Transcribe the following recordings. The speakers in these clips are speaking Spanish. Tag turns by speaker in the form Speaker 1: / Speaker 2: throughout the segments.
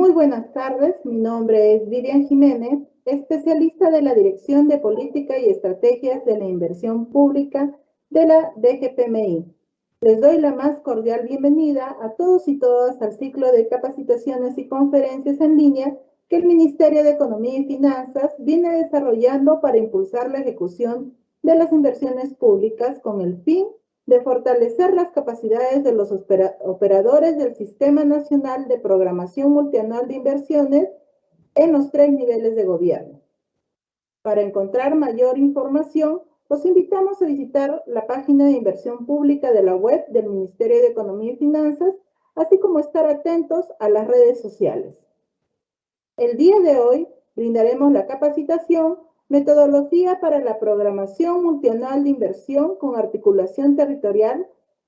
Speaker 1: Muy buenas tardes, mi nombre es Vivian Jiménez, especialista de la Dirección de Política y Estrategias de la Inversión Pública de la DGPMI. Les doy la más cordial bienvenida a todos y todas al ciclo de capacitaciones y conferencias en línea que el Ministerio de Economía y Finanzas viene desarrollando para impulsar la ejecución de las inversiones públicas con el fin de fortalecer las capacidades de los operadores del Sistema Nacional de Programación Multianual de Inversiones en los 3 niveles de gobierno. Para encontrar mayor información, los invitamos a visitar la página de inversión pública de la web del Ministerio de Economía y Finanzas, así como estar atentos a las redes sociales. El día de hoy brindaremos la capacitación Metodología para la Programación Multianual de Inversión con Articulación Territorial,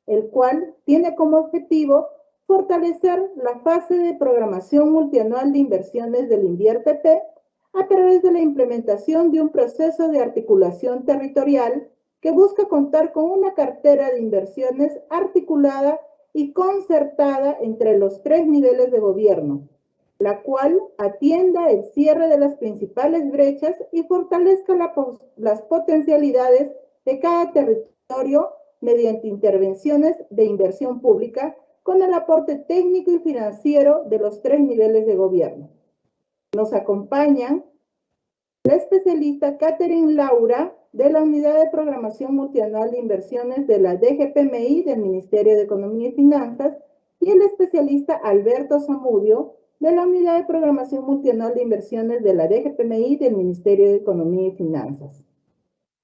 Speaker 1: el cual tiene como objetivo fortalecer la fase de programación multianual de inversiones del INVIERTP a través de la implementación de un proceso de articulación territorial que busca contar con una cartera de inversiones articulada y concertada entre los 3 niveles de gobierno, la cual atienda el cierre de las principales brechas y fortalezca las potencialidades de cada territorio mediante intervenciones de inversión pública con el aporte técnico y financiero de los 3 niveles de gobierno. Nos acompañan la especialista Catherine Laura de la Unidad de Programación Multianual de Inversiones de la DGPMI del Ministerio de Economía y Finanzas y el especialista Alberto Zamudio de la Unidad de Programación Multianual de Inversiones de la DGPMI del Ministerio de Economía y Finanzas.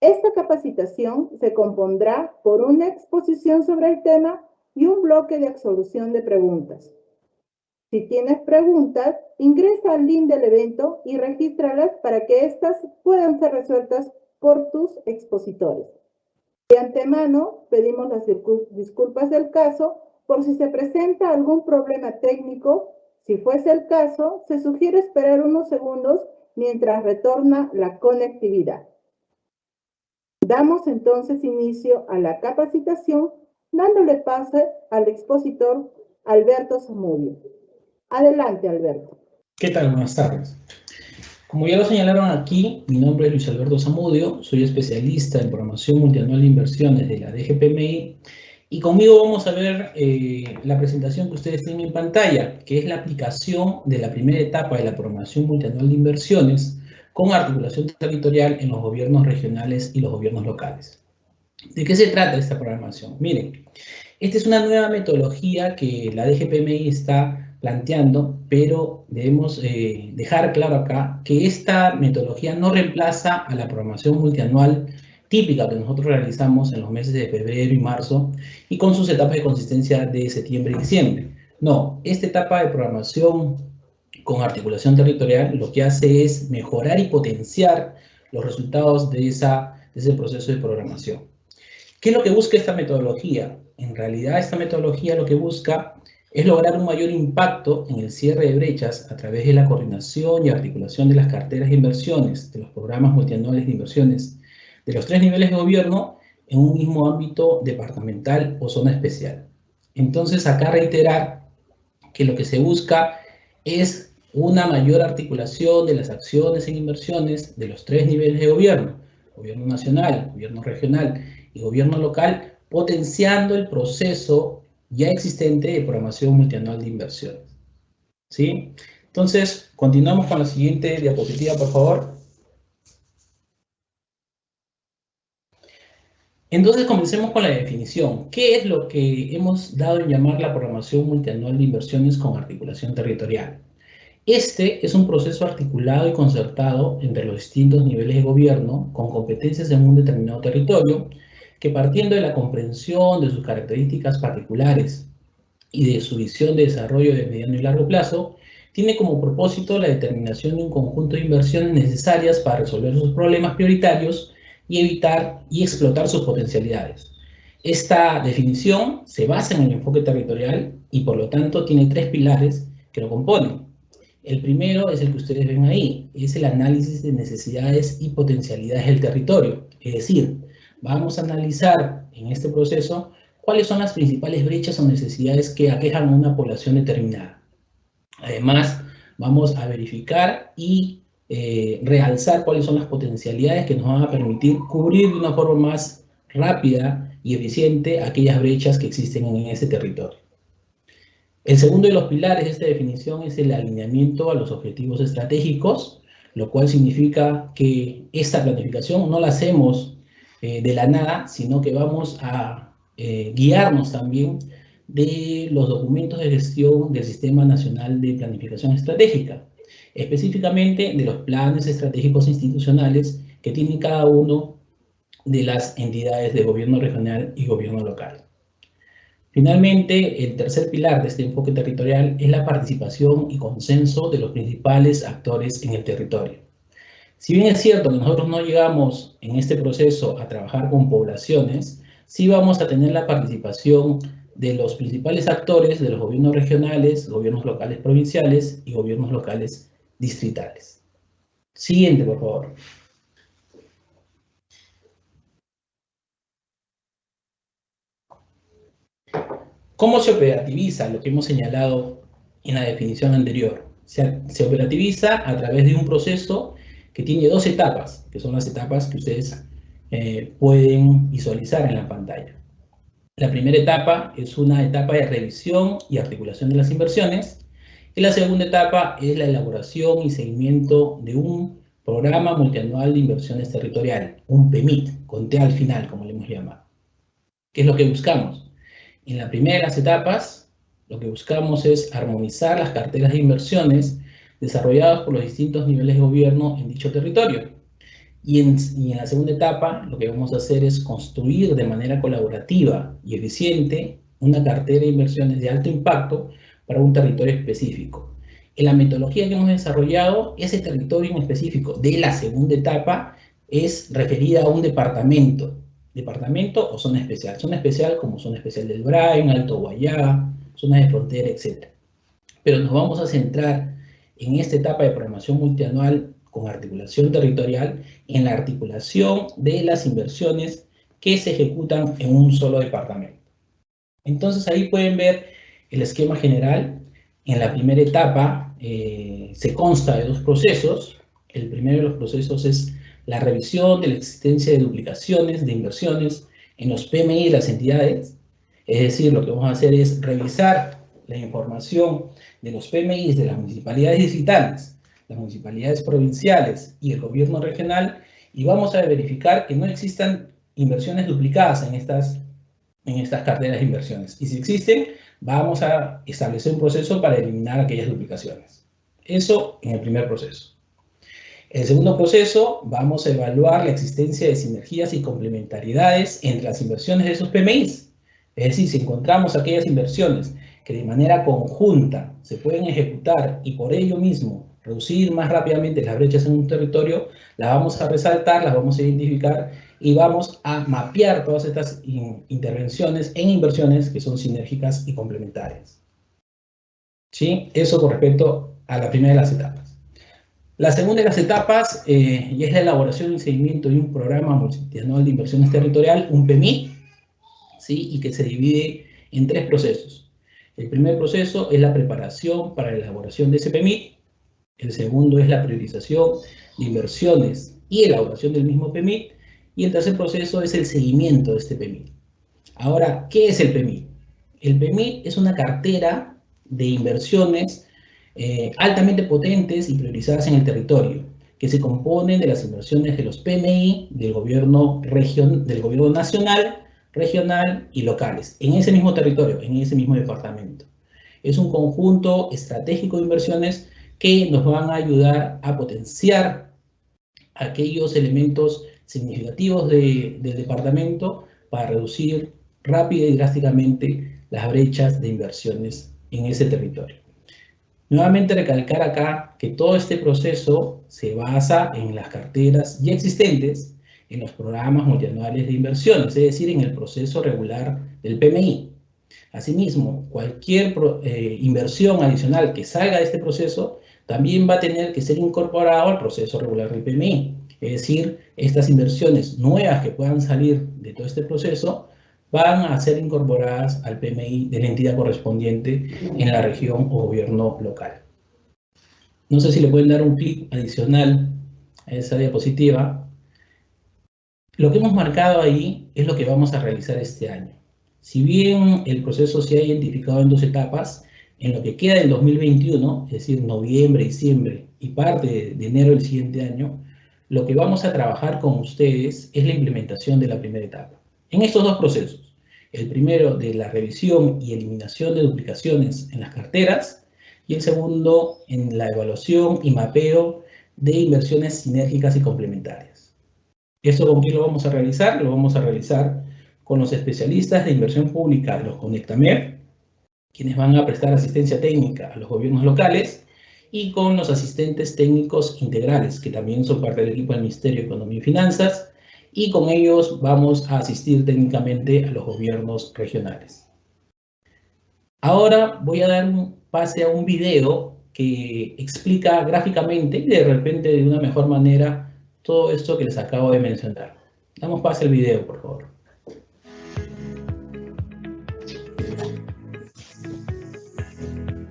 Speaker 1: Esta capacitación se compondrá por una exposición sobre el tema y un bloque de absolución de preguntas. Si tienes preguntas, ingresa al link del evento y regístralas para que éstas puedan ser resueltas por tus expositores. De antemano, pedimos las disculpas del caso por si se presenta algún problema técnico. Si fuese el caso, se sugiere esperar unos segundos mientras retorna la conectividad. Damos entonces inicio a la capacitación, dándole pase al expositor Alberto Zamudio. Adelante, Alberto.
Speaker 2: ¿Qué tal? Buenas tardes. Como ya lo señalaron aquí, mi nombre es Luis Alberto Zamudio, soy especialista en programación multianual de inversiones de la DGPMI. Y conmigo vamos a ver la presentación que ustedes tienen en pantalla, que es la aplicación de la primera etapa de la programación multianual de inversiones con articulación territorial en los gobiernos regionales y los gobiernos locales. ¿De qué se trata esta programación? Miren, esta es una nueva metodología que la DGPMI está planteando, pero debemos dejar claro acá que esta metodología no reemplaza a la programación multianual típica que nosotros realizamos en los meses de febrero y marzo y con sus etapas de consistencia de septiembre y diciembre. No, esta etapa de programación con articulación territorial lo que hace es mejorar y potenciar los resultados de ese proceso de programación. ¿Qué es lo que busca esta metodología? En realidad esta metodología lo que busca es lograr un mayor impacto en el cierre de brechas a través de la coordinación y articulación de las carteras de inversiones, de los programas multianuales de inversiones, de los 3 niveles de gobierno en un mismo ámbito departamental o zona especial. Entonces, acá reiterar que lo que se busca es una mayor articulación de las acciones en inversiones de los 3 niveles de gobierno, gobierno nacional, gobierno regional y gobierno local, potenciando el proceso ya existente de programación multianual de inversiones. ¿Sí? Entonces, continuamos con la siguiente diapositiva, por favor. Entonces comencemos con la definición. ¿Qué es lo que hemos dado en llamar la programación multianual de inversiones con articulación territorial? Este es un proceso articulado y concertado entre los distintos niveles de gobierno con competencias en un determinado territorio que, partiendo de la comprensión de sus características particulares y de su visión de desarrollo de mediano y largo plazo, tiene como propósito la determinación de un conjunto de inversiones necesarias para resolver sus problemas prioritarios y evitar y explotar sus potencialidades. Esta definición se basa en el enfoque territorial y por lo tanto tiene 3 pilares que lo componen. El primero es el que ustedes ven ahí, es el análisis de necesidades y potencialidades del territorio. Es decir, vamos a analizar en este proceso cuáles son las principales brechas o necesidades que aquejan a una población determinada. Además, vamos a verificar y realzar cuáles son las potencialidades que nos van a permitir cubrir de una forma más rápida y eficiente aquellas brechas que existen en ese territorio. El segundo de los pilares de esta definición es el alineamiento a los objetivos estratégicos, lo cual significa que esta planificación no la hacemos de la nada, sino que vamos a guiarnos también de los documentos de gestión del Sistema Nacional de Planificación Estratégica, específicamente de los planes estratégicos institucionales que tiene cada uno de las entidades de gobierno regional y gobierno local. Finalmente, el tercer pilar de este enfoque territorial es la participación y consenso de los principales actores en el territorio. Si bien es cierto que nosotros no llegamos en este proceso a trabajar con poblaciones, sí vamos a tener la participación de los principales actores de los gobiernos regionales, gobiernos locales provinciales y gobiernos locales distritales. Siguiente, por favor. ¿Cómo se operativiza lo que hemos señalado en la definición anterior? Se operativiza a través de un proceso que tiene dos etapas, que son las etapas que ustedes pueden visualizar en la pantalla. La primera etapa es una etapa de revisión y articulación de las inversiones, y la segunda etapa es la elaboración y seguimiento de un programa multianual de inversiones territorial, un PMIT, con T al final, como le hemos llamado. ¿Qué es lo que buscamos? En las primeras etapas, lo que buscamos es armonizar las carteras de inversiones desarrolladas por los distintos niveles de gobierno en dicho territorio. Y en la segunda etapa, lo que vamos a hacer es construir de manera colaborativa y eficiente una cartera de inversiones de alto impacto para un territorio específico. En la metodología que hemos desarrollado, ese territorio en específico de la segunda etapa es referida a un departamento o zona especial como zona especial del Brain, Alto Guayá, zonas de frontera, etc. Pero nos vamos a centrar en esta etapa de programación multianual con articulación territorial, en la articulación de las inversiones que se ejecutan en un solo departamento. Entonces ahí pueden ver el esquema general. En la primera etapa se consta de dos procesos. El primero de los procesos es la revisión de la existencia de duplicaciones de inversiones en los PMI de las entidades. Es decir, lo que vamos a hacer es revisar la información de los PMI de las municipalidades distritales, las municipalidades provinciales y el gobierno regional, y vamos a verificar que no existan inversiones duplicadas en estas carteras de inversiones. Y si existen, vamos a establecer un proceso para eliminar aquellas duplicaciones. Eso en el primer proceso. En el segundo proceso, vamos a evaluar la existencia de sinergias y complementariedades entre las inversiones de esos PMIs. Es decir, si encontramos aquellas inversiones que de manera conjunta se pueden ejecutar y por ello mismo reducir más rápidamente las brechas en un territorio, las vamos a resaltar, las vamos a identificar y vamos a mapear todas estas intervenciones en inversiones que son sinérgicas y complementarias. ¿Sí? Eso con respecto a la primera de las etapas. La segunda de las etapas ya es la elaboración y seguimiento de un programa multianual de inversiones territorial, un PMI, ¿sí? Y que se divide en tres procesos. El primer proceso es la preparación para la elaboración de ese PMI. El segundo es la priorización de inversiones y elaboración del mismo PMI. Y el tercer proceso es el seguimiento de este PMI. Ahora, ¿qué es el PMI? El PMI es una cartera de inversiones altamente potentes y priorizadas en el territorio, que se componen de las inversiones de los PMI del gobierno nacional, regional y locales, en ese mismo territorio, en ese mismo departamento. Es un conjunto estratégico de inversiones que nos van a ayudar a potenciar aquellos elementos significativos del departamento para reducir rápida y drásticamente las brechas de inversiones en ese territorio. Nuevamente recalcar acá que todo este proceso se basa en las carteras ya existentes, en los programas multianuales de inversiones, es decir, en el proceso regular del PMI. Asimismo, cualquier inversión adicional que salga de este proceso también va a tener que ser incorporado al proceso regular del PMI. Es decir, estas inversiones nuevas que puedan salir de todo este proceso van a ser incorporadas al PMI de la entidad correspondiente en la región o gobierno local. No sé si le pueden dar un clic adicional a esa diapositiva. Lo que hemos marcado ahí es lo que vamos a realizar este año. Si bien el proceso se ha identificado en 2 etapas, en lo que queda del 2021, es decir, noviembre, diciembre y parte de enero del siguiente año, lo que vamos a trabajar con ustedes es la implementación de la primera etapa. En estos 2 procesos, el primero de la revisión y eliminación de duplicaciones en las carteras, y el segundo en la evaluación y mapeo de inversiones sinérgicas y complementarias. ¿Eso con quién lo vamos a realizar? Lo vamos a realizar con los especialistas de inversión pública de los Conectamer, quienes van a prestar asistencia técnica a los gobiernos locales, y con los asistentes técnicos integrales, que también son parte del equipo del Ministerio de Economía y Finanzas, y con ellos vamos a asistir técnicamente a los gobiernos regionales. Ahora voy a dar un pase a un video que explica gráficamente y de repente de una mejor manera todo esto que les acabo de mencionar. Damos pase al video, por favor.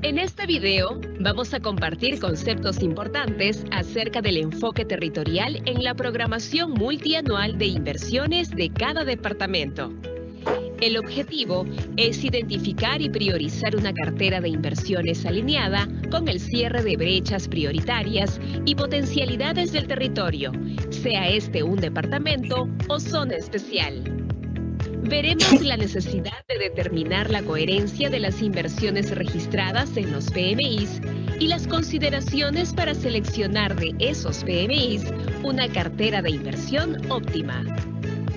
Speaker 3: En este video vamos a compartir conceptos importantes acerca del enfoque territorial en la programación multianual de inversiones de cada departamento. El objetivo es identificar y priorizar una cartera de inversiones alineada con el cierre de brechas prioritarias y potencialidades del territorio, sea este un departamento o zona especial. Veremos la necesidad de determinar la coherencia de las inversiones registradas en los PMIs y las consideraciones para seleccionar de esos PMIs una cartera de inversión óptima.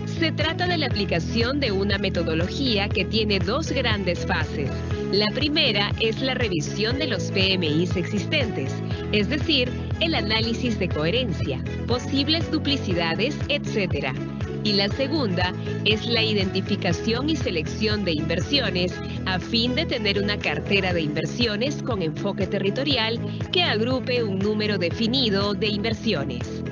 Speaker 3: Se trata de la aplicación de una metodología que tiene 2 grandes fases. La primera es la revisión de los PMIs existentes, es decir, el análisis de coherencia, posibles duplicidades, etc. Y la segunda es la identificación y selección de inversiones a fin de tener una cartera de inversiones con enfoque territorial que agrupe un número definido de inversiones.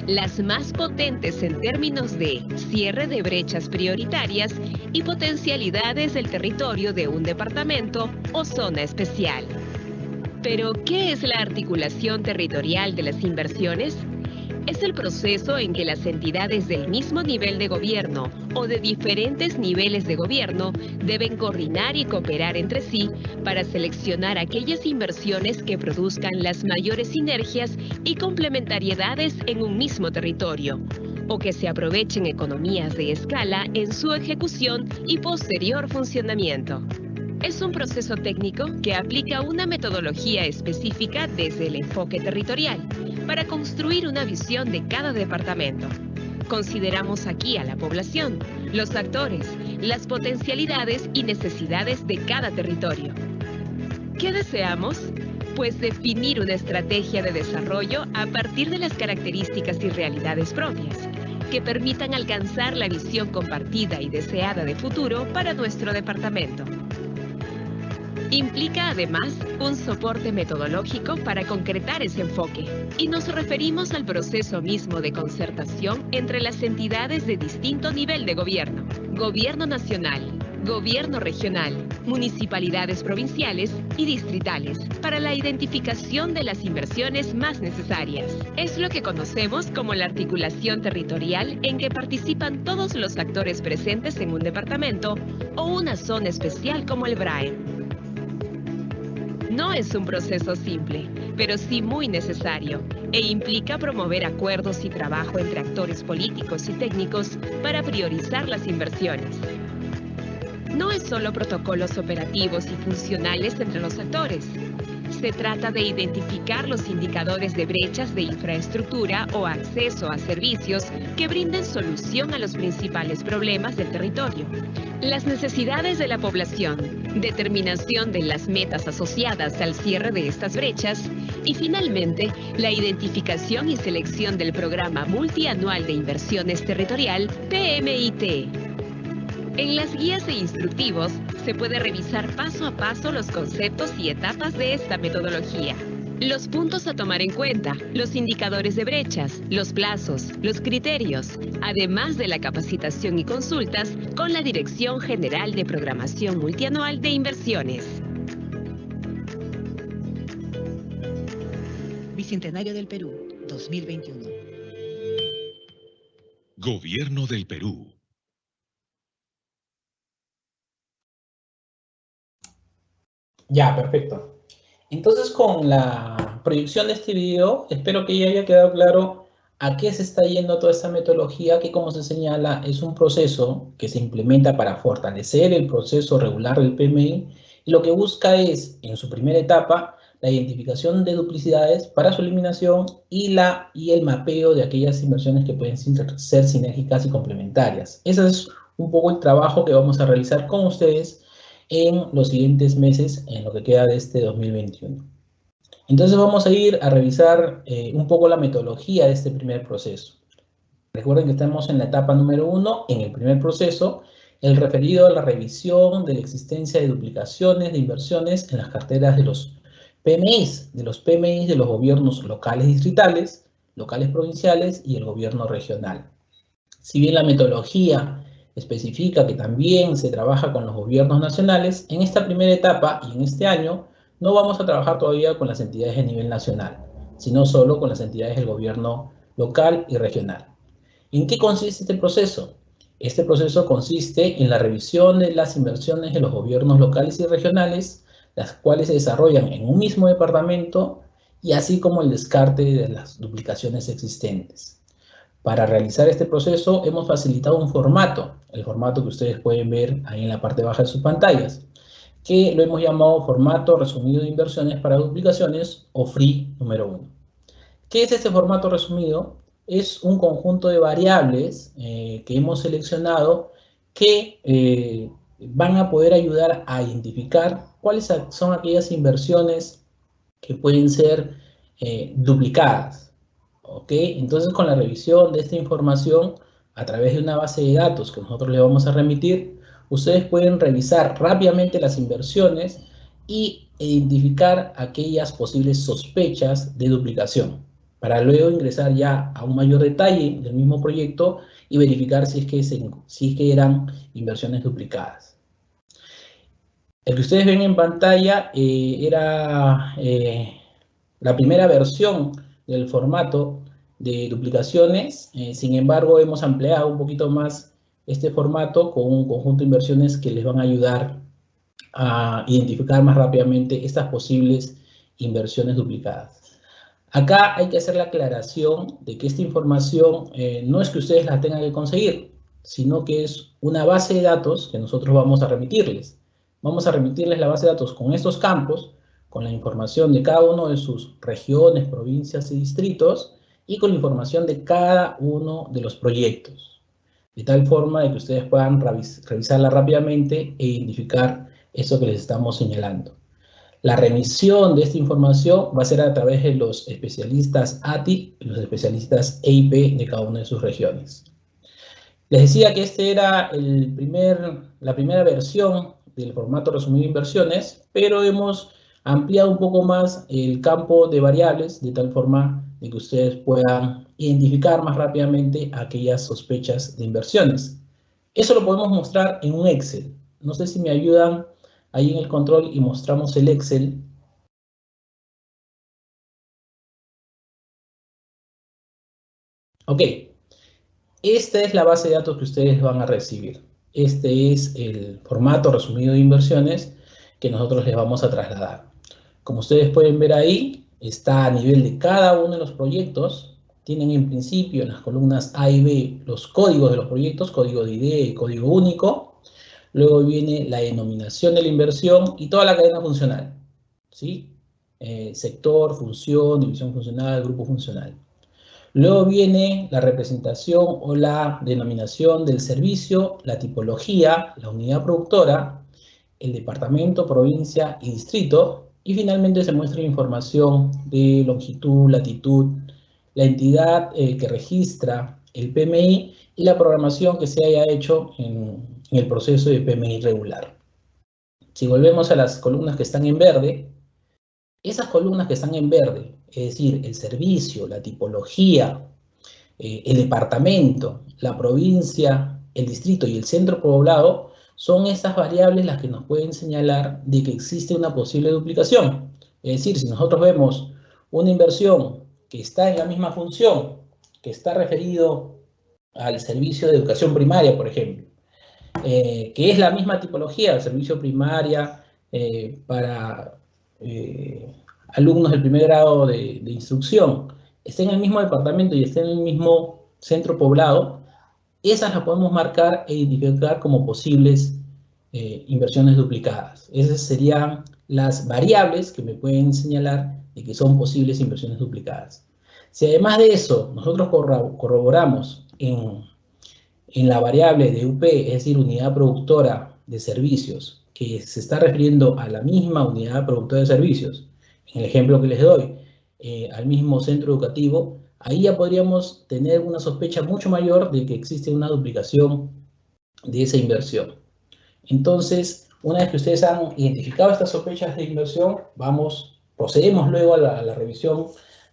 Speaker 3: Las más potentes en términos de cierre de brechas prioritarias y potencialidades del territorio de un departamento o zona especial. Pero, ¿qué es la articulación territorial de las inversiones? Es el proceso en que las entidades del mismo nivel de gobierno o de diferentes niveles de gobierno deben coordinar y cooperar entre sí para seleccionar aquellas inversiones que produzcan las mayores sinergias y complementariedades en un mismo territorio, o que se aprovechen economías de escala en su ejecución y posterior funcionamiento. Es un proceso técnico que aplica una metodología específica desde el enfoque territorial para construir una visión de cada departamento. Consideramos aquí a la población, los actores, las potencialidades y necesidades de cada territorio. ¿Qué deseamos? Pues definir una estrategia de desarrollo a partir de las características y realidades propias, que permitan alcanzar la visión compartida y deseada de futuro para nuestro departamento. Implica además un soporte metodológico para concretar ese enfoque, y nos referimos al proceso mismo de concertación entre las entidades de distinto nivel de gobierno: gobierno nacional, gobierno regional, municipalidades provinciales y distritales, para la identificación de las inversiones más necesarias. Es lo que conocemos como la articulación territorial, en que participan todos los actores presentes en un departamento o una zona especial como el BRAE. No es un proceso simple, pero sí muy necesario, e implica promover acuerdos y trabajo entre actores políticos y técnicos para priorizar las inversiones. No es solo protocolos operativos y funcionales entre los actores. Se trata de identificar los indicadores de brechas de infraestructura o acceso a servicios que brinden solución a los principales problemas del territorio, las necesidades de la población, determinación de las metas asociadas al cierre de estas brechas y, finalmente, la identificación y selección del Programa Multianual de Inversiones Territorial, PMIT. En las guías e instructivos se puede revisar paso a paso los conceptos y etapas de esta metodología. Los puntos a tomar en cuenta, los indicadores de brechas, los plazos, los criterios, además de la capacitación y consultas con la Dirección General de Programación Multianual de Inversiones.
Speaker 4: Bicentenario del Perú, 2021.
Speaker 5: Gobierno del Perú.
Speaker 2: Ya, perfecto. Entonces, con la proyección de este video, espero que ya haya quedado claro a qué se está yendo toda esta metodología, que como se señala, es un proceso que se implementa para fortalecer el proceso regular del PMI, y lo que busca es, en su primera etapa, la identificación de duplicidades para su eliminación y el mapeo de aquellas inversiones que pueden ser sinérgicas y complementarias. Ese es un poco el trabajo que vamos a realizar con ustedes en los siguientes meses, en lo que queda de este 2021. Entonces vamos a ir a revisar un poco la metodología de este primer proceso. Recuerden que estamos en la etapa número 1, en el primer proceso, el referido a la revisión de la existencia de duplicaciones de inversiones en las carteras de los PMIs, de los gobiernos locales distritales, locales provinciales y el gobierno regional. Si bien la metodología especifica que también se trabaja con los gobiernos nacionales, en esta primera etapa y en este año no vamos a trabajar todavía con las entidades de nivel nacional, sino solo con las entidades del gobierno local y regional. ¿En qué consiste este proceso? Este proceso consiste en la revisión de las inversiones de los gobiernos locales y regionales, las cuales se desarrollan en un mismo departamento, y así como el descarte de las duplicaciones existentes. Para realizar este proceso hemos facilitado un formato, el formato que ustedes pueden ver ahí en la parte baja de sus pantallas, que lo hemos llamado formato resumido de inversiones para duplicaciones, o FRI número 1. ¿Qué es este formato resumido? Es un conjunto de variables que hemos seleccionado que van a poder ayudar a identificar cuáles son aquellas inversiones que pueden ser duplicadas. ¿Ok? Entonces, con la revisión de esta información a través de una base de datos que nosotros le vamos a remitir, ustedes pueden revisar rápidamente las inversiones y identificar aquellas posibles sospechas de duplicación, para luego ingresar ya a un mayor detalle del mismo proyecto y verificar si es que eran inversiones duplicadas. El que ustedes ven en pantalla era la primera versión del formato de duplicaciones. Sin embargo, hemos ampliado un poquito más este formato con un conjunto de inversiones que les van a ayudar a identificar más rápidamente estas posibles inversiones duplicadas. Acá hay que hacer la aclaración de que esta información no es que ustedes la tengan que conseguir, sino que es una base de datos que nosotros vamos a remitirles. Vamos a remitirles la base de datos con estos campos, con la información de cada uno de sus regiones, provincias y distritos, y con la información de cada uno de los proyectos, de tal forma de que ustedes puedan revisarla rápidamente e identificar eso que les estamos señalando. La remisión de esta información va a ser a través de los especialistas ATI y los especialistas EIP de cada una de sus regiones. Les decía que este era la primera versión del formato resumido de inversiones, pero hemos ampliado un poco más el campo de variables de tal forma de que ustedes puedan identificar más rápidamente aquellas sospechas de inversiones. Eso lo podemos mostrar en un Excel. No sé si me ayudan ahí en el control y mostramos el Excel. Ok, esta es la base de datos que ustedes van a recibir. Este es el formato resumido de inversiones que nosotros les vamos a trasladar. Como ustedes pueden ver ahí, está a nivel de cada uno de los proyectos. Tienen en principio en las columnas A y B los códigos de los proyectos, código de idea y código único. Luego viene la denominación de la inversión y toda la cadena funcional, ¿sí? Sector, función, división funcional, grupo funcional. Luego viene la representación o la denominación del servicio, la tipología, la unidad productora, el departamento, provincia y distrito. Y finalmente se muestra información de longitud, latitud, la entidad que registra el PMI y la programación que se haya hecho en el proceso de PMI regular. Si volvemos a las columnas que están en verde, esas columnas que están en verde, es decir, el servicio, la tipología, el departamento, la provincia, el distrito y el centro poblado, son esas variables las que nos pueden señalar de que existe una posible duplicación. Es decir, si nosotros vemos una inversión que está en la misma función, que está referido al servicio de educación primaria, por ejemplo, que es la misma tipología, el servicio primaria para alumnos del primer grado de instrucción, está en el mismo departamento y está en el mismo centro poblado, esas las podemos marcar e identificar como posibles inversiones duplicadas. Esas serían las variables que me pueden señalar de que son posibles inversiones duplicadas. Si además de eso nosotros corroboramos en la variable de UP, es decir, unidad productora de servicios, que se está refiriendo a la misma unidad productora de servicios, en el ejemplo que les doy, al mismo centro educativo, ahí ya podríamos tener una sospecha mucho mayor de que existe una duplicación de esa inversión. Entonces, una vez que ustedes han identificado estas sospechas de inversión, procedemos luego a la revisión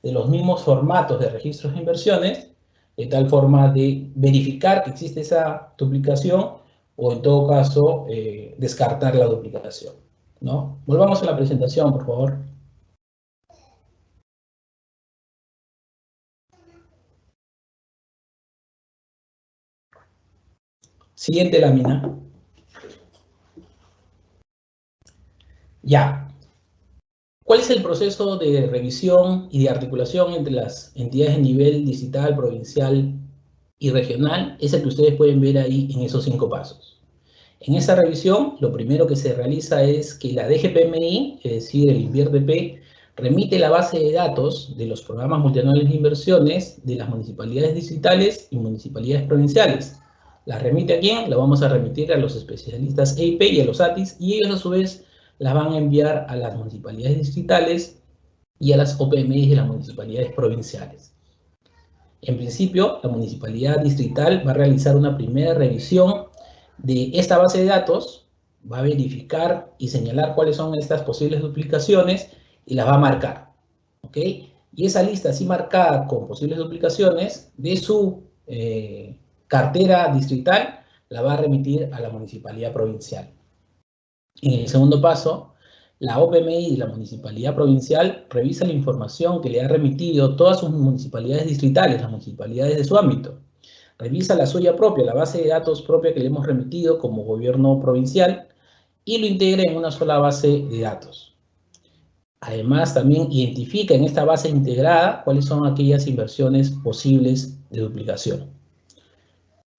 Speaker 2: de los mismos formatos de registros de inversiones, de tal forma de verificar que existe esa duplicación o en todo caso descartar la duplicación, ¿no? Volvamos a la presentación, por favor. Siguiente lámina. Ya. ¿Cuál es el proceso de revisión y de articulación entre las entidades de nivel distrital, provincial y regional? Es el que ustedes pueden ver ahí en esos 5 pasos. En esa revisión, lo primero que se realiza es que la DGPMI, es decir, el INVIERDP, remite la base de datos de los programas multianuales de inversiones de las municipalidades distritales y municipalidades provinciales. ¿La remite a quién? La vamos a remitir a los especialistas EIP y a los ATIS, y ellos a su vez las van a enviar a las municipalidades distritales y a las OPMI de las municipalidades provinciales. En principio, la municipalidad distrital va a realizar una primera revisión de esta base de datos, va a verificar y señalar cuáles son estas posibles duplicaciones y las va a marcar, ¿ok? Y esa lista así marcada con posibles duplicaciones de su cartera distrital la va a remitir a la municipalidad provincial. En el segundo paso, la OPMI de la municipalidad provincial revisa la información que le ha remitido todas sus municipalidades distritales, las municipalidades de su ámbito. Revisa la suya propia, la base de datos propia que le hemos remitido como gobierno provincial y lo integra en una sola base de datos. Además, también identifica en esta base integrada cuáles son aquellas inversiones posibles de duplicación.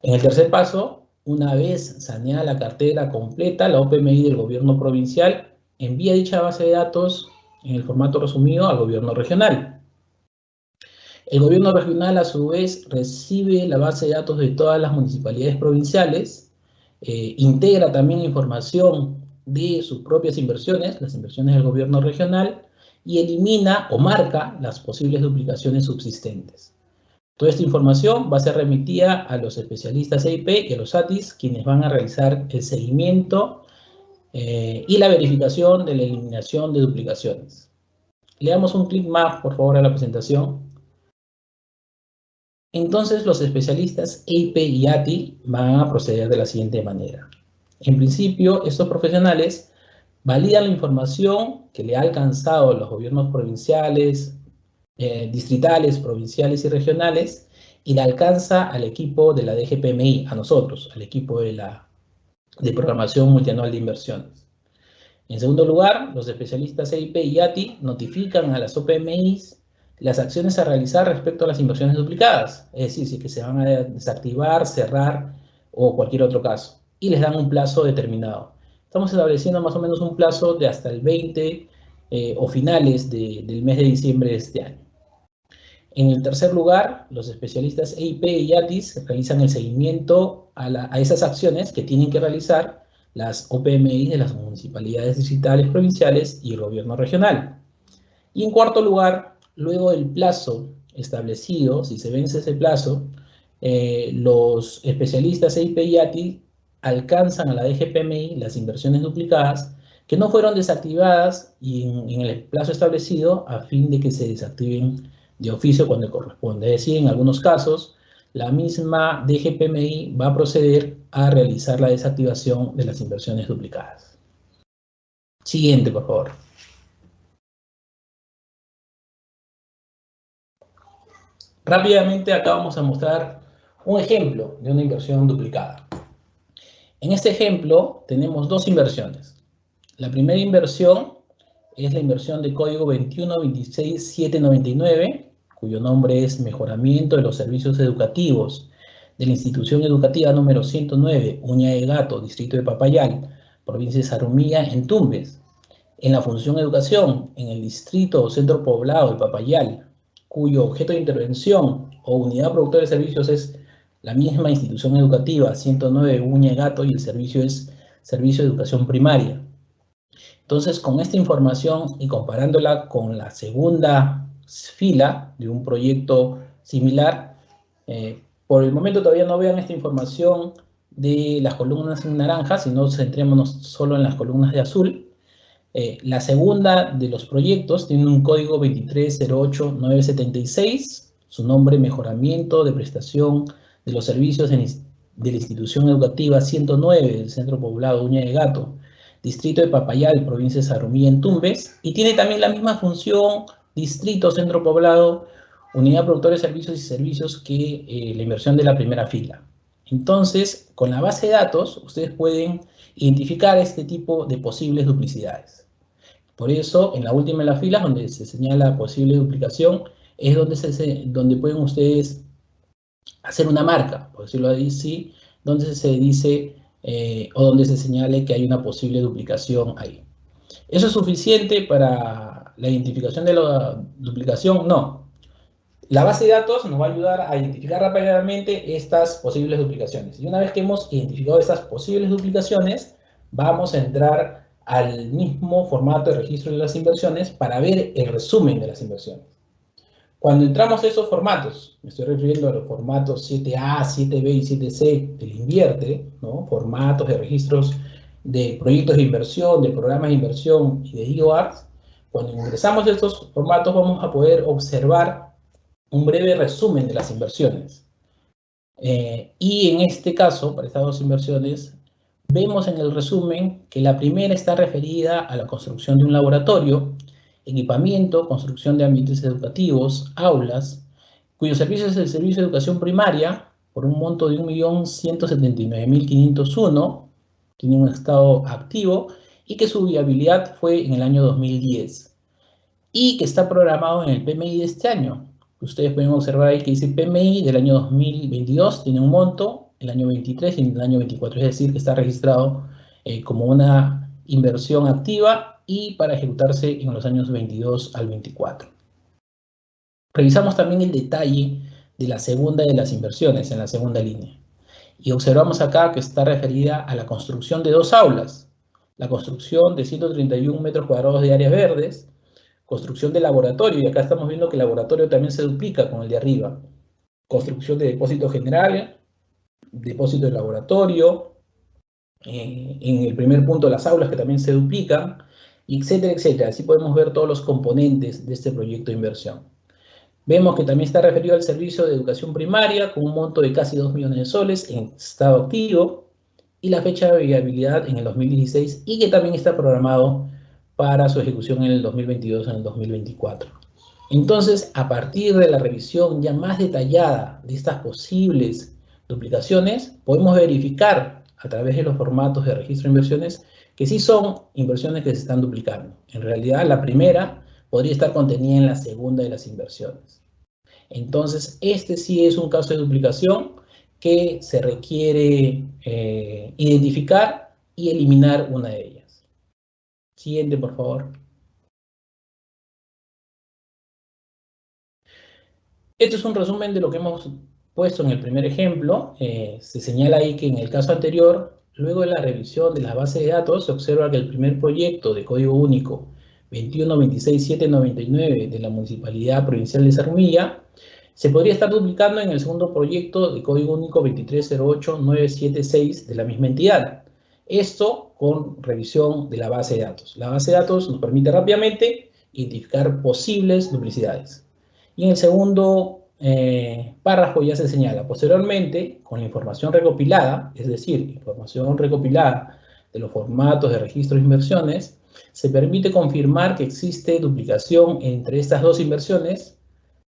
Speaker 2: En el tercer paso, una vez saneada la cartera completa, la OPMI del gobierno provincial envía dicha base de datos en el formato resumido al gobierno regional. El gobierno regional, a su vez, recibe la base de datos de todas las municipalidades provinciales, integra también información de sus propias inversiones, las inversiones del gobierno regional, y elimina o marca las posibles duplicaciones subsistentes. Toda esta información va a ser remitida a los especialistas EIP y a los ATIS, quienes van a realizar el seguimiento y la verificación de la eliminación de duplicaciones. Le damos un clic más, por favor, a la presentación. Entonces, los especialistas EIP y ATI van a proceder de la siguiente manera. En principio, estos profesionales validan la información que le ha alcanzado a los gobiernos provinciales, distritales, provinciales y regionales, y la alcanza al equipo de la DGPMI, a nosotros, al equipo de programación multianual de inversiones. En segundo lugar, los especialistas EIP y ATI notifican a las OPMIs las acciones a realizar respecto a las inversiones duplicadas, es decir, si que se van a desactivar, cerrar o cualquier otro caso, y les dan un plazo determinado. Estamos estableciendo más o menos un plazo de hasta el 20 o finales del mes de diciembre de este año. En el tercer lugar, los especialistas EIP y ATIS realizan el seguimiento a esas acciones que tienen que realizar las OPMI de las municipalidades distritales, provinciales y el gobierno regional. Y en cuarto lugar, luego del plazo establecido, si se vence ese plazo, los especialistas EIP y ATIS alcanzan a la DGPMI las inversiones duplicadas que no fueron desactivadas y en el plazo establecido a fin de que se desactiven de oficio cuando corresponde. Es decir, en algunos casos, la misma DGPMI va a proceder a realizar la desactivación de las inversiones duplicadas. Siguiente, por favor. Rápidamente acá vamos a mostrar un ejemplo de una inversión duplicada. En este ejemplo tenemos dos inversiones. La primera inversión es la inversión de código 2126799, cuyo nombre es Mejoramiento de los Servicios Educativos de la Institución Educativa número 109, Uña de Gato, Distrito de Papayal, provincia de Zarumilla, en Tumbes. En la función educación, en el distrito o centro poblado de Papayal, cuyo objeto de intervención o unidad productora de servicios es la misma institución educativa, 109 Uña de Gato, y el servicio es Servicio de Educación Primaria. Entonces, con esta información y comparándola con la segunda fila de un proyecto similar, por el momento todavía no vean esta información de las columnas en naranja, sino centrémonos solo en las columnas de azul. La segunda de los proyectos tiene un código 2308976, su nombre Mejoramiento de Prestación de los Servicios de la Institución Educativa 109 del Centro Poblado Uña de Gato, Distrito de Papayal, provincia de Zarumilla, en Tumbes, y tiene también la misma función, distrito, centro poblado, unidad productora de servicios y servicios que la inversión de la primera fila. Entonces, con la base de datos, ustedes pueden identificar este tipo de posibles duplicidades. Por eso, en la última de las filas, donde se señala posible duplicación, es donde pueden ustedes hacer una marca, por decirlo así, donde se dice o donde se señale que hay una posible duplicación ahí. ¿Eso es suficiente para la identificación de la duplicación? No. La base de datos nos va a ayudar a identificar rápidamente estas posibles duplicaciones. Y una vez que hemos identificado estas posibles duplicaciones, vamos a entrar al mismo formato de registro de las inversiones para ver el resumen de las inversiones. Cuando entramos a esos formatos, me estoy refiriendo a los formatos 7A, 7B y 7C del Invierte, ¿no? Formatos de registros de proyectos de inversión, de programas de inversión y de IOARs. Cuando ingresamos a estos formatos vamos a poder observar un breve resumen de las inversiones. Y en este caso, para estas dos inversiones, vemos en el resumen que la primera está referida a la construcción de un laboratorio, equipamiento, construcción de ambientes educativos, aulas, cuyo servicio es el Servicio de Educación Primaria, por un monto de 1.179.501, tiene un estado activo, y que su viabilidad fue en el año 2010, y que está programado en el PMI de este año. Ustedes pueden observar ahí que dice PMI del año 2022, tiene un monto, el año 23 y el año 24, es decir, que está registrado como una inversión activa y para ejecutarse en los años 22 al 24. Revisamos también el detalle de la segunda de las inversiones, en la segunda línea. Y observamos acá que está referida a la construcción de dos aulas, la construcción de 131 metros cuadrados de áreas verdes, construcción de laboratorio, y acá estamos viendo que el laboratorio también se duplica con el de arriba, construcción de depósito general, depósito de laboratorio, en el primer punto las aulas que también se duplican, etcétera, etcétera. Así podemos ver todos los componentes de este proyecto de inversión. Vemos que también está referido al servicio de educación primaria con un monto de casi 2 millones de soles en estado activo y la fecha de viabilidad en el 2016 y que también está programado para su ejecución en el 2022 en el 2024. Entonces, a partir de la revisión ya más detallada de estas posibles duplicaciones, podemos verificar a través de los formatos de registro de inversiones que sí son inversiones que se están duplicando. En realidad, la primera podría estar contenida en la segunda de las inversiones. Entonces, este sí es un caso de duplicación que se requiere identificar y eliminar una de ellas. Siguiente, por favor. Este es un resumen de lo que hemos puesto en el primer ejemplo. Se señala ahí que en el caso anterior, luego de la revisión de las bases de datos, se observa que el primer proyecto de código único 2126799 de la Municipalidad Provincial de Zarumilla se podría estar duplicando en el segundo proyecto de código único 2308976 de la misma entidad. Esto con revisión de la base de datos. La base de datos nos permite rápidamente identificar posibles duplicidades. Y en el segundo párrafo ya se señala, posteriormente, con la información recopilada, es decir, información recopilada de los formatos de registro de inversiones, se permite confirmar que existe duplicación entre estas dos inversiones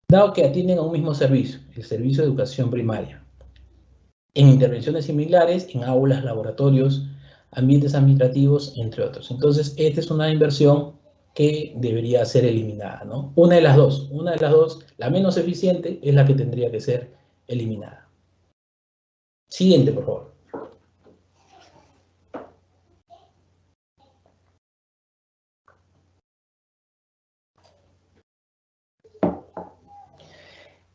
Speaker 2: dado que atienden a un mismo servicio, el servicio de educación primaria, en intervenciones similares, en aulas, laboratorios, ambientes administrativos, entre otros. Entonces, esta es una inversión que debería ser eliminada, ¿no? Una de las dos, la menos eficiente, es la que tendría que ser eliminada. Siguiente, por favor.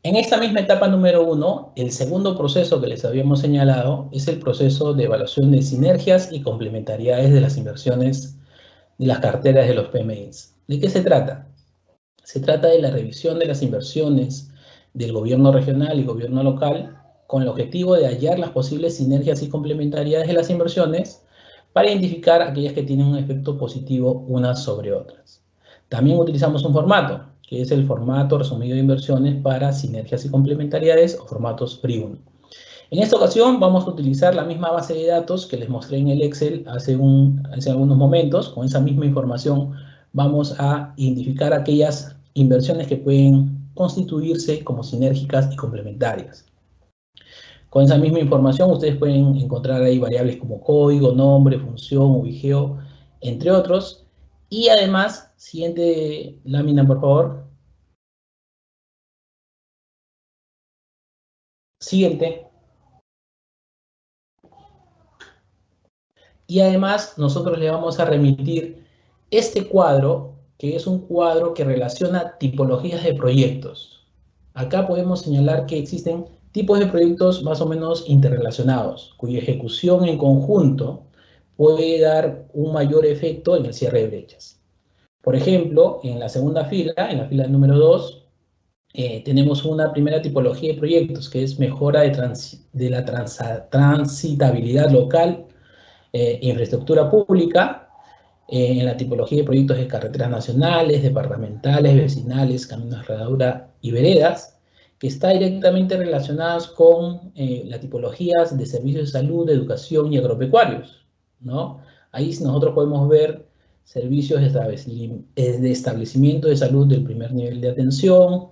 Speaker 2: En esta misma etapa número 1, el segundo proceso que les habíamos señalado es el proceso de evaluación de sinergias y complementariedades de las inversiones de las carteras de los PMIs. ¿De qué se trata? Se trata de la revisión de las inversiones del gobierno regional y gobierno local con el objetivo de hallar las posibles sinergias y complementariedades de las inversiones para identificar aquellas que tienen un efecto positivo unas sobre otras. También utilizamos un formato, que es el formato resumido de inversiones para sinergias y complementariedades o formatos FRI1. En esta ocasión vamos a utilizar la misma base de datos que les mostré en el Excel hace algunos momentos. Con esa misma información vamos a identificar aquellas inversiones que pueden constituirse como sinérgicas y complementarias. Con esa misma información ustedes pueden encontrar ahí variables como código, nombre, función, ubigeo, entre otros. Y además, siguiente lámina, por favor. Siguiente. Y además nosotros le vamos a remitir este cuadro, que es un cuadro que relaciona tipologías de proyectos. Acá podemos señalar que existen tipos de proyectos más o menos interrelacionados, cuya ejecución en conjunto puede dar un mayor efecto en el cierre de brechas. Por ejemplo, en la segunda fila, en la fila número 2, tenemos una primera tipología de proyectos, que es mejora de la transitabilidad local, infraestructura pública, en la tipología de proyectos de carreteras nacionales, departamentales, vecinales, caminos de rodadura y veredas, que está directamente relacionadas con las tipologías de servicios de salud, de educación y agropecuarios, ¿no? Ahí nosotros podemos ver servicios de establecimiento de salud del primer nivel de atención,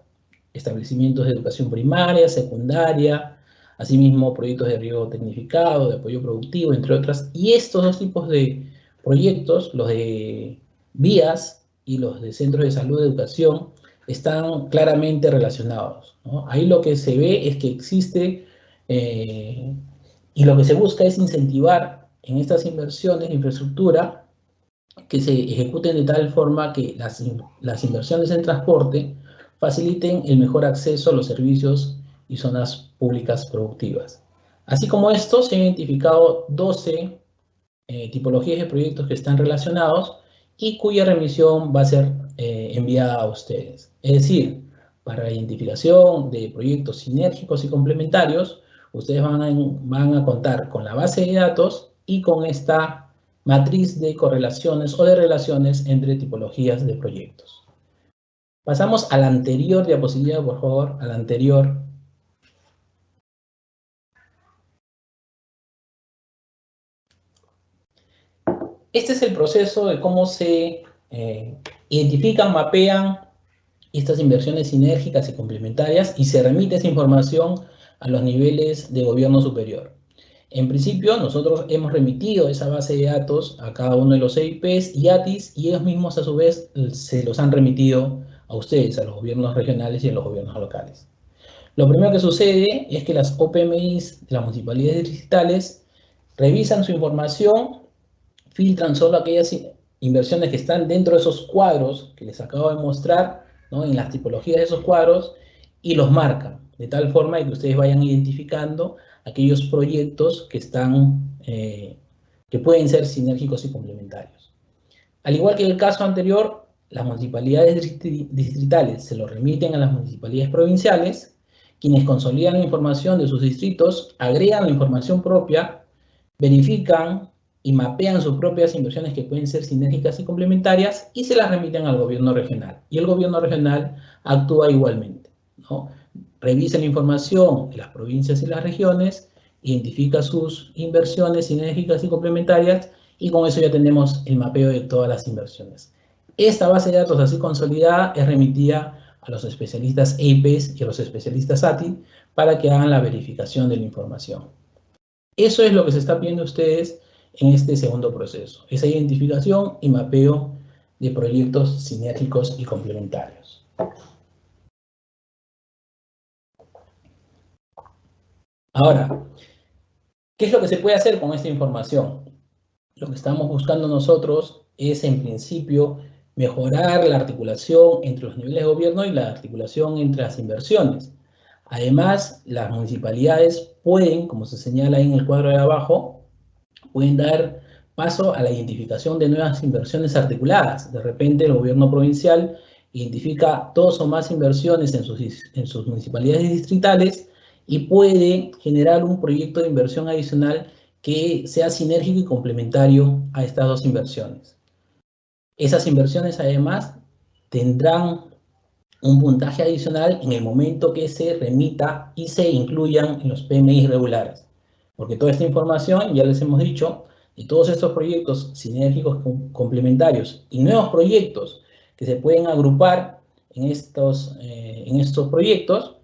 Speaker 2: establecimientos de educación primaria, secundaria, asimismo proyectos de riego tecnificado, de apoyo productivo, entre otras. Y estos dos tipos de proyectos, los de vías y los de centros de salud y educación, están claramente relacionados, ¿no? Ahí lo que se ve es que existe y lo que se busca es incentivar en estas inversiones de infraestructura que se ejecuten de tal forma que las inversiones en transporte faciliten el mejor acceso a los servicios y zonas públicas productivas. Así como esto, se han identificado 12 tipologías de proyectos que están relacionados y cuya remisión va a ser enviada a ustedes. Es decir, para la identificación de proyectos sinérgicos y complementarios, ustedes van a contar con la base de datos y con esta matriz de correlaciones o de relaciones entre tipologías de proyectos. Pasamos a la anterior diapositiva, por favor, a la anterior. Este es el proceso de cómo se identifican, mapean estas inversiones sinérgicas y complementarias y se remite esa información a los niveles de gobierno superior. En principio, nosotros hemos remitido esa base de datos a cada uno de los EIPs y ATIs y ellos mismos a su vez se los han remitido a ustedes, a los gobiernos regionales y a los gobiernos locales. Lo primero que sucede es que las OPMIs de las municipalidades distritales revisan su información, filtran solo aquellas inversiones que están dentro de esos cuadros que les acabo de mostrar, ¿no? En las tipologías de esos cuadros, y los marcan, de tal forma que ustedes vayan identificando aquellos proyectos que que pueden ser sinérgicos y complementarios. Al igual que en el caso anterior, las municipalidades distritales se lo remiten a las municipalidades provinciales, quienes consolidan la información de sus distritos, agregan la información propia, verifican y mapean sus propias inversiones que pueden ser sinérgicas y complementarias y se las remiten al gobierno regional. Y el gobierno regional actúa igualmente, ¿no? Revisa la información de las provincias y las regiones, identifica sus inversiones sinérgicas y complementarias y con eso ya tenemos el mapeo de todas las inversiones. Esta base de datos así consolidada es remitida a los especialistas EIPES y a los especialistas ATI para que hagan la verificación de la información. Eso es lo que se está pidiendo a ustedes en este segundo proceso, esa identificación y mapeo de proyectos sinérgicos y complementarios. Ahora, ¿qué es lo que se puede hacer con esta información? Lo que estamos buscando nosotros es, en principio, mejorar la articulación entre los niveles de gobierno y la articulación entre las inversiones. Además, las municipalidades pueden, como se señala ahí en el cuadro de abajo, pueden dar paso a la identificación de nuevas inversiones articuladas. De repente, el gobierno provincial identifica 2 o más inversiones en sus municipalidades distritales y puede generar un proyecto de inversión adicional que sea sinérgico y complementario a estas 2 inversiones. Esas inversiones, además, tendrán un puntaje adicional en el momento que se remita y se incluyan en los PMI regulares. Porque toda esta información, ya les hemos dicho, de todos estos proyectos sinérgicos complementarios y nuevos proyectos que se pueden agrupar en estos proyectos,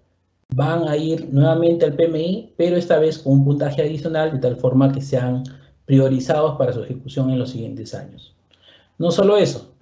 Speaker 2: van a ir nuevamente al PMI, pero esta vez con un puntaje adicional de tal forma que sean priorizados para su ejecución en los siguientes años. No solo eso,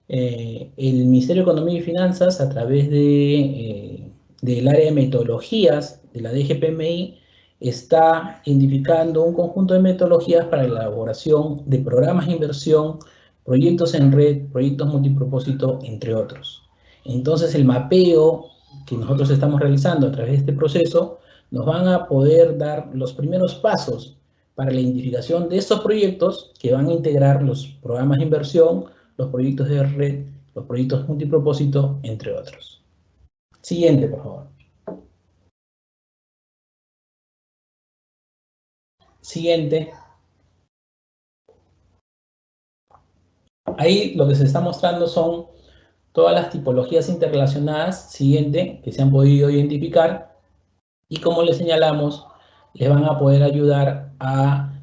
Speaker 2: el Ministerio de Economía y Finanzas, a través del área de metodologías de la DGPMI, está identificando un conjunto de metodologías para la elaboración de programas de inversión, proyectos en red, proyectos multipropósito, entre otros. Entonces, el mapeo que nosotros estamos realizando a través de este proceso nos van a poder dar los primeros pasos para la identificación de estos proyectos que van a integrar los programas de inversión, los proyectos de red, los proyectos multipropósito, entre otros. Siguiente, por favor. Siguiente. Ahí lo que se está mostrando son todas las tipologías interrelacionadas, siguiente, que se han podido identificar, y como les señalamos, les van a poder ayudar a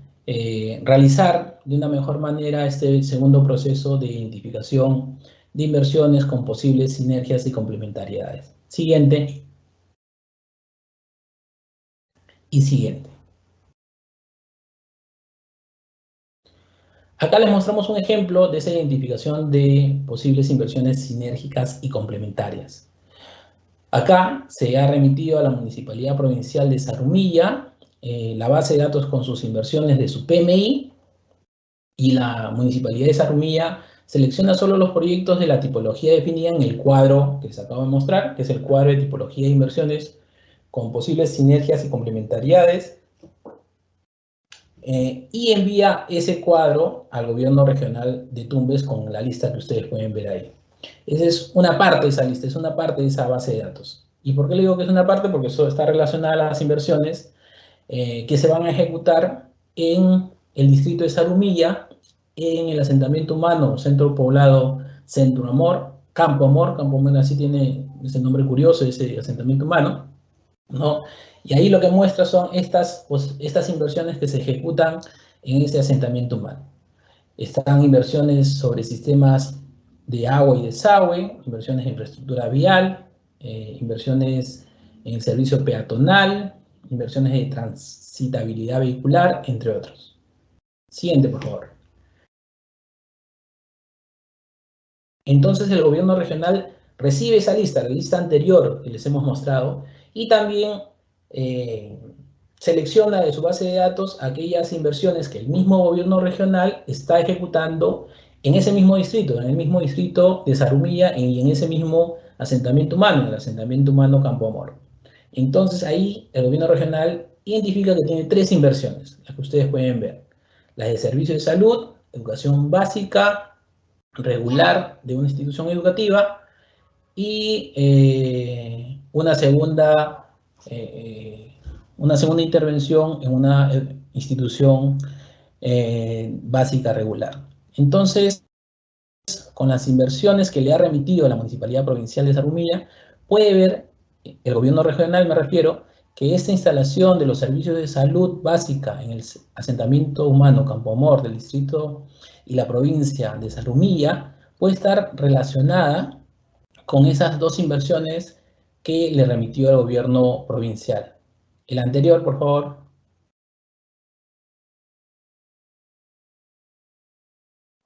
Speaker 2: realizar de una mejor manera este segundo proceso de identificación de inversiones con posibles sinergias y complementariedades. Siguiente. Y siguiente. Acá les mostramos un ejemplo de esa identificación de posibles inversiones sinérgicas y complementarias. Acá se ha remitido a la Municipalidad Provincial de Zarumilla la base de datos con sus inversiones de su PMI, y la Municipalidad de Zarumilla selecciona solo los proyectos de la tipología definida en el cuadro que les acabo de mostrar, que es el cuadro de tipología de inversiones con posibles sinergias y complementariedades, y envía ese cuadro al gobierno regional de Tumbes con la lista que ustedes pueden ver ahí. Esa es una parte de esa lista, es una parte de esa base de datos. ¿Y por qué le digo que es una parte? Porque eso está relacionada a las inversiones que se van a ejecutar en el distrito de Zarumilla, en el asentamiento humano, centro poblado Centro Amor, Campo Amor así tiene ese nombre curioso, ese asentamiento humano, ¿no? Y ahí lo que muestra son estas inversiones que se ejecutan en ese asentamiento humano. Están inversiones sobre sistemas de agua y desagüe, inversiones en infraestructura vial, inversiones en servicio peatonal, inversiones de transitabilidad vehicular, entre otros. Siguiente, por favor. Entonces el gobierno regional recibe esa lista, la lista anterior que les hemos mostrado, y también selecciona de su base de datos aquellas inversiones que el mismo gobierno regional está ejecutando en ese mismo distrito, en el mismo distrito de Zarumilla y en ese mismo asentamiento humano, en el asentamiento humano Campo Amor. Entonces ahí el gobierno regional identifica que tiene 3 inversiones, las que ustedes pueden ver. Las de servicio de salud, educación básica, regular de una institución educativa, y una segunda intervención en una institución básica regular. Entonces, con las inversiones que le ha remitido la Municipalidad Provincial de Zarumilla, puede ver, el gobierno regional me refiero, que esta instalación de los servicios de salud básica en el asentamiento humano Campo Amor del distrito y la provincia de Zarumilla puede estar relacionada con esas dos inversiones que le remitió el gobierno provincial. El anterior, por favor.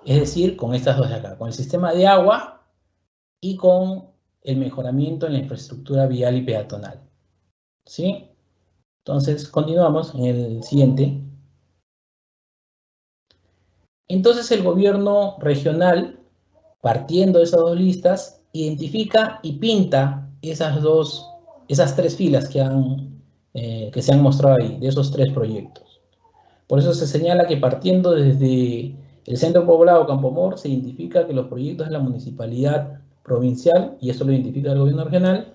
Speaker 2: Es decir, con estas dos de acá, con el sistema de agua y con el mejoramiento en la infraestructura vial y peatonal. ¿Sí? Entonces, continuamos en el siguiente. Entonces, el gobierno regional, partiendo de esas dos listas, identifica y pinta esas tres filas que se han mostrado ahí, de esos tres proyectos. Por eso se señala que partiendo desde el centro poblado Campomor, se identifica que los proyectos de la municipalidad provincial, y eso lo identifica el gobierno regional,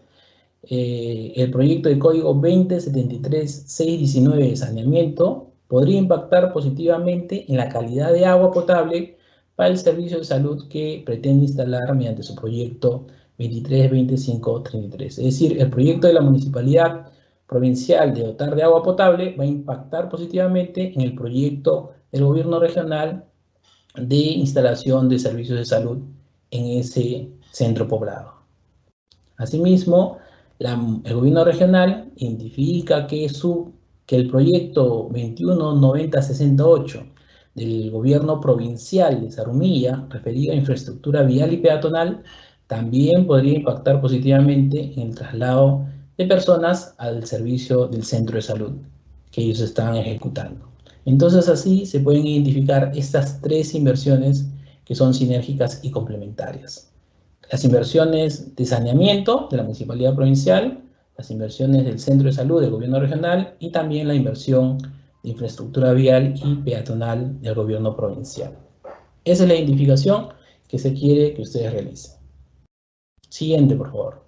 Speaker 2: el proyecto de código 2073-619 de saneamiento podría impactar positivamente en la calidad de agua potable para el servicio de salud que pretende instalar mediante su proyecto 23-25-33. Es decir, el proyecto de la municipalidad provincial de dotar de agua potable va a impactar positivamente en el proyecto del gobierno regional de instalación de servicios de salud en ese centro poblado. Asimismo, el gobierno regional identifica que el proyecto 219068 del gobierno provincial de Zarumilla, referido a infraestructura vial y peatonal, también podría impactar positivamente en el traslado de personas al servicio del centro de salud que ellos están ejecutando. Entonces, así se pueden identificar estas tres inversiones que son sinérgicas y complementarias. Las inversiones de saneamiento de la municipalidad provincial, las inversiones del centro de salud del gobierno regional y también la inversión de infraestructura vial y peatonal del gobierno provincial. Esa es la identificación que se quiere que ustedes realicen. Siguiente, por favor.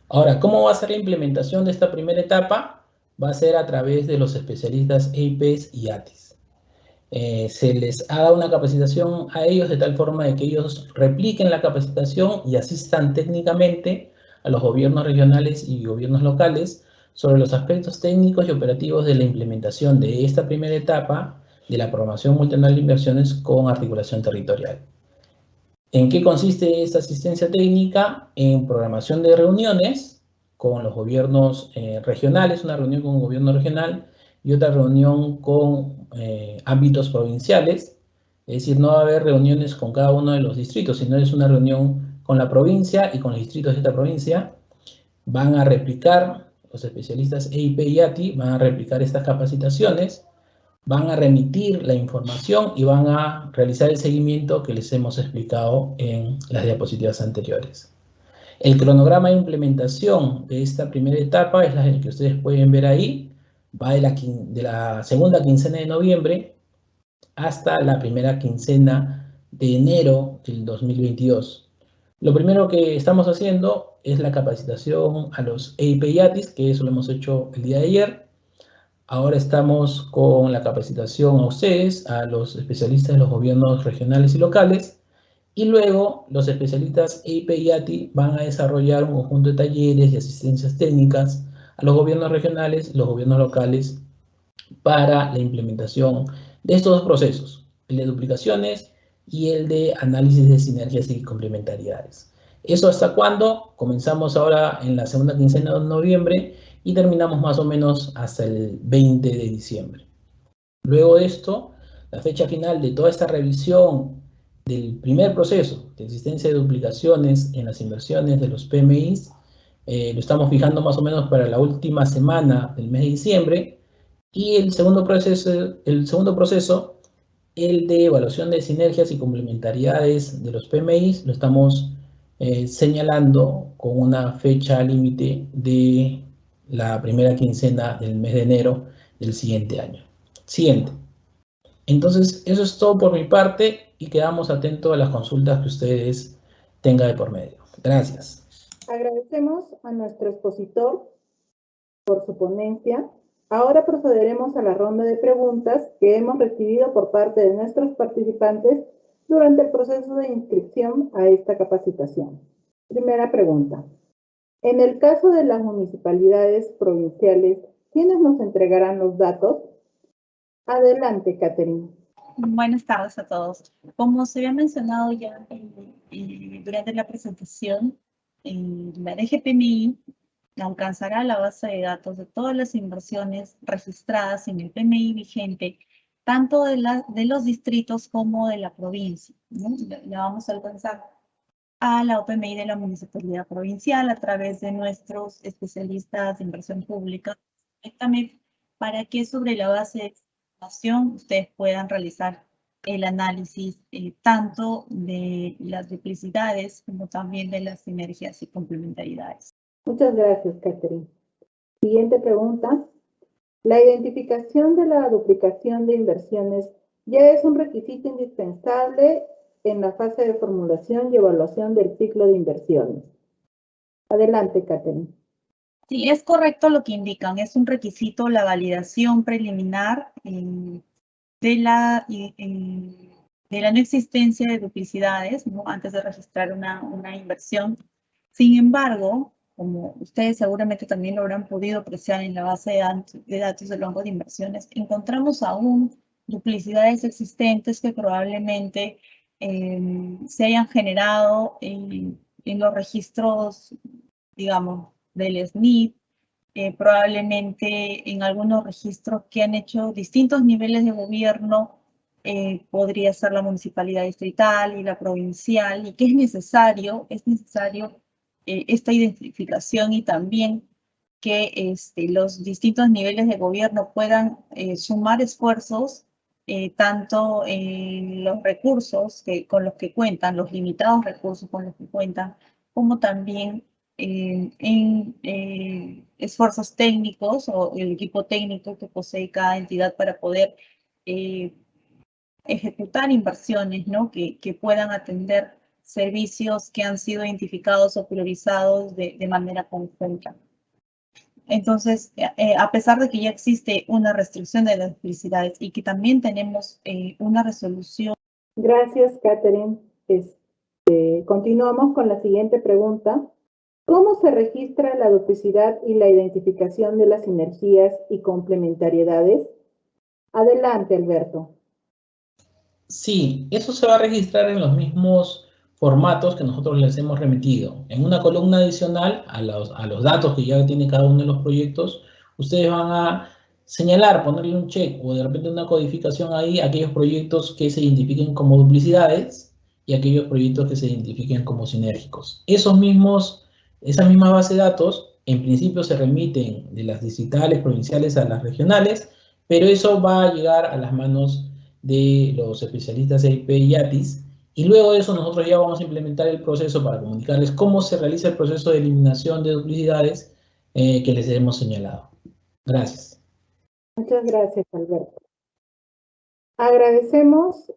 Speaker 2: Ahora, ¿cómo va a ser la implementación de esta primera etapa? Va a ser a través de los especialistas EIPES y ATIS. Se les ha dado una capacitación a ellos de tal forma de que ellos repliquen la capacitación y asistan técnicamente a los gobiernos regionales y gobiernos locales sobre los aspectos técnicos y operativos de la implementación de esta primera etapa de la programación multianual de inversiones con articulación territorial. ¿En qué consiste esta asistencia técnica? En programación de reuniones con los gobiernos regionales, una reunión con un gobierno regional y otra reunión con ámbitos provinciales. Es decir, no va a haber reuniones con cada uno de los distritos, sino es una reunión con la provincia y con los distritos de esta provincia. Van a replicar, los especialistas EIP y ATI van a replicar estas capacitaciones, van a remitir la información y van a realizar el seguimiento que les hemos explicado en las diapositivas anteriores. El cronograma de implementación de esta primera etapa es el que ustedes pueden ver ahí. Va de la segunda quincena de noviembre hasta la primera quincena de enero del 2022. Lo primero que estamos haciendo es la capacitación a los EIP y ATIS, que eso lo hemos hecho el día de ayer. Ahora estamos con la capacitación a ustedes, a los especialistas de los gobiernos regionales y locales, y luego los especialistas EIP y ATI van a desarrollar un conjunto de talleres y asistencias técnicas a los gobiernos regionales y los gobiernos locales para la implementación de estos dos procesos, el de duplicaciones y el de análisis de sinergias y complementariedades. ¿Eso hasta cuándo? Comenzamos ahora en la segunda quincena de noviembre y terminamos más o menos hasta el 20 de diciembre. Luego de esto, la fecha final de toda esta revisión del primer proceso de existencia de duplicaciones en las inversiones de los PMIs, lo estamos fijando más o menos para la última semana del mes de diciembre, y el segundo proceso, el de evaluación de sinergias y complementariedades de los PMIs, lo estamos señalando con una fecha límite de la primera quincena del mes de enero del siguiente año. Siguiente. Entonces, eso es todo por mi parte y quedamos atentos a las consultas que ustedes tengan de por medio. Gracias.
Speaker 1: Agradecemos a nuestro expositor por su ponencia. Ahora procederemos a la ronda de preguntas que hemos recibido por parte de nuestros participantes durante el proceso de inscripción a esta capacitación. Primera pregunta. En el caso de las municipalidades provinciales, ¿quiénes nos entregarán los datos? Adelante, Catherine.
Speaker 6: Buenas tardes a todos. Como se había mencionado ya durante la presentación, la DGPMI alcanzará la base de datos de todas las inversiones registradas en el PMI vigente, tanto de los distritos como de la provincia, ¿no? La vamos a alcanzar a la OPMI de la Municipalidad Provincial a través de nuestros especialistas de inversión pública, directamente para que sobre la base de información ustedes puedan realizar el análisis tanto de las duplicidades como también de las sinergias y complementariedades.
Speaker 1: Muchas gracias, Catherine. Siguiente pregunta. ¿La identificación de la duplicación de inversiones ya es un requisito indispensable en la fase de formulación y evaluación del ciclo de inversiones? Adelante, Catherine.
Speaker 6: Sí, es correcto lo que indican. Es un requisito la validación preliminar de la no existencia de duplicidades, ¿no? Antes de registrar una inversión. Sin embargo, como ustedes seguramente también lo habrán podido apreciar en la base de datos del banco de inversiones, encontramos aún duplicidades existentes que probablemente se hayan generado en los registros, digamos, del SNIP, probablemente en algunos registros que han hecho distintos niveles de gobierno, podría ser la municipalidad distrital y la provincial, y que es necesario esta identificación y también que los distintos niveles de gobierno puedan sumar esfuerzos, tanto en los recursos con los que cuentan, los limitados recursos con los que cuentan, como también en esfuerzos técnicos o el equipo técnico que posee cada entidad para poder ejecutar inversiones, ¿no? que puedan atender servicios que han sido identificados o priorizados de manera conjunta. Entonces, a pesar de que ya existe una restricción de las duplicidades y que también tenemos una resolución.
Speaker 1: Gracias, Catherine. Continuamos con la siguiente pregunta. ¿Cómo se registra la duplicidad y la identificación de las sinergias y complementariedades? Adelante, Alberto.
Speaker 2: Sí, eso se va a registrar en los mismos formatos que nosotros les hemos remitido. En una columna adicional a los datos que ya tiene cada uno de los proyectos, ustedes van a señalar, ponerle un check o de repente una codificación ahí a aquellos proyectos que se identifiquen como duplicidades y aquellos proyectos que se identifiquen como sinérgicos. Esa misma base de datos, en principio se remiten de las distritales, provinciales a las regionales, pero eso va a llegar a las manos de los especialistas EIP y ATIS, y luego de eso nosotros ya vamos a implementar el proceso para comunicarles cómo se realiza el proceso de eliminación de duplicidades que les hemos señalado. Gracias.
Speaker 1: Muchas gracias, Alberto. Agradecemos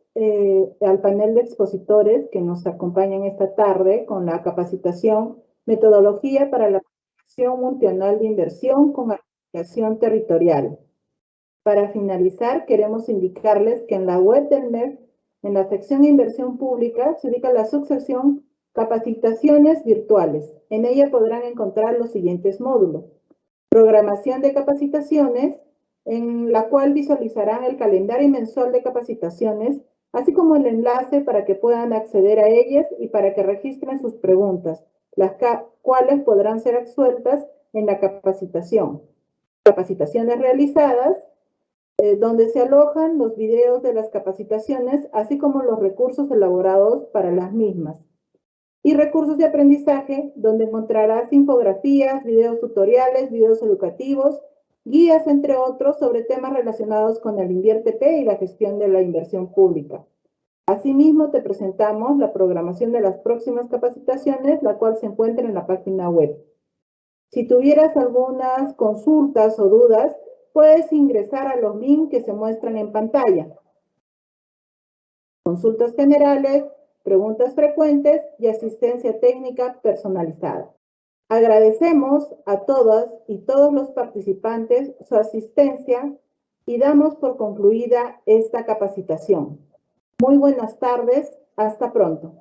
Speaker 1: al panel de expositores que nos acompañan esta tarde con la capacitación Metodología para la Planificación Multianual de Inversión con Aplicación Territorial. Para finalizar, queremos indicarles que en la web del MEF, en la sección Inversión Pública, se ubica la subsección Capacitaciones Virtuales. En ella podrán encontrar los siguientes módulos. Programación de capacitaciones, en la cual visualizarán el calendario mensual de capacitaciones, así como el enlace para que puedan acceder a ellas y para que registren sus preguntas, las cuales podrán ser absueltas en la capacitación. Capacitaciones realizadas, donde se alojan los videos de las capacitaciones, así como los recursos elaborados para las mismas. Y recursos de aprendizaje, donde encontrarás infografías, videos tutoriales, videos educativos, guías, entre otros, sobre temas relacionados con el InviérteP y la gestión de la inversión pública. Asimismo, te presentamos la programación de las próximas capacitaciones, la cual se encuentra en la página web. Si tuvieras algunas consultas o dudas, puedes ingresar a los links que se muestran en pantalla. Consultas generales, preguntas frecuentes y asistencia técnica personalizada. Agradecemos a todas y todos los participantes su asistencia y damos por concluida esta capacitación. Muy buenas tardes, hasta pronto.